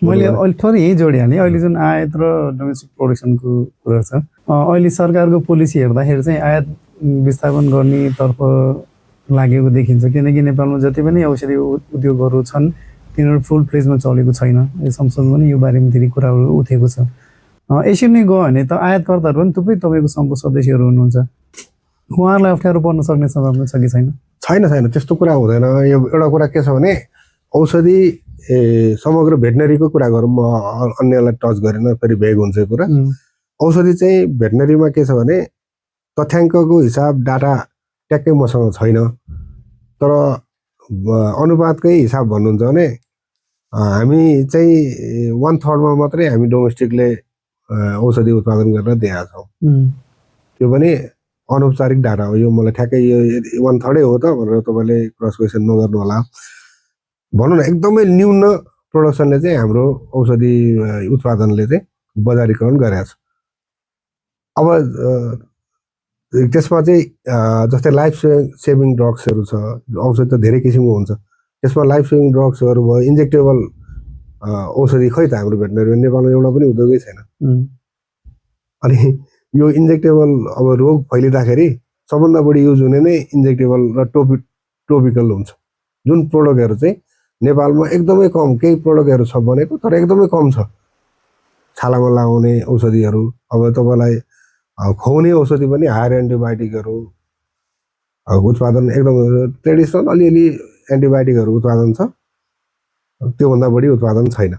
मैले अहिले थोरै यही जोडिहालेँ अहिले जुन आयात र डोमेस्टिक प्रोडक्सनको कुरा छ अहिले सरकारको पोलिसी हेर्दाखेरि चाहिँ आयात विस्थापन गर्नेतर्फ लागेको देखिन्छ किनकि नेपालमा जति पनि औषधि उद्योगहरू छन् तिनीहरू फुल फ्लेजमा चलेको छैन यो संसदमा पनि यो बारेमा धेरै कुराहरू उठेको छ यसरी नै गयो भने त आयातकर्ताहरू पनि थुप्रै तपाईँको सङ्घको सदस्यहरू हुनुहुन्छ उहाँहरूलाई अप्ठ्यारो पर्न सक्ने सम्भावना छ कि छैन छैन त्यस्तो कुरा हुँदैन यो एउटा कुरा के छ भने औषधि समग्र भेटनरीको कुरा गरौँ म अन्यलाई टच गरेन फेरि भेग हुन्छ कुरा औषधि चाहिँ भेटनरीमा के छ भने तथ्याङ्कको हिसाब डाटा ट्याक्कै मसँग छैन तर अनुपातकै हिसाब भन्नुहुन्छ भने हामी चाहिँ 1/3 मात्रै हामी डोमेस्टिकले औषधि उत्पादन गरेर दिएका छौँ त्यो पनि अनौपचारिक डाटा हो यो मलाई ठ्याक्कै यो 1/3 हो त भनेर तपाईँले क्रस क्वेसन नगर्नु होला भनौँ न एकदमै न्यून प्रोडक्सनले चाहिँ हाम्रो औषधि उत्पादनले चाहिँ बजारीकरण गरेको छ अब त्यसमा चाहिँ जस्तै लाइफ सेभिङ ड्रग्सहरू छ औषधि त धेरै किसिमको हुन्छ त्यसमा लाइफ सेभिङ ड्रग्सहरू भयो इन्जेक्टेबल औषधि खै त हाम्रो भेटनरी नेपालमा एउटा पनि उद्योगै छैन अनि यो इन्जेक्टेबल अब रोग फैलिँदाखेरि सबभन्दा बढी युज हुने नै इन्जेक्टेबल र टोपिकल हुन्छ जुन प्रोडक्टहरू चाहिँ नेपालमा एकदमै कम केही प्रोडक्टहरू छ बनेको तर एकदमै कम छ छालामा लगाउने औषधिहरू अब तपाईँलाई खुवाउने औषधि पनि हायर एन्टिबायोटिकहरू उत्पादन एकदम ट्रेडिसनल अलिअलि एन्टिबायोटिकहरू उत्पादन छ त्योभन्दा बढी उत्पादन छैन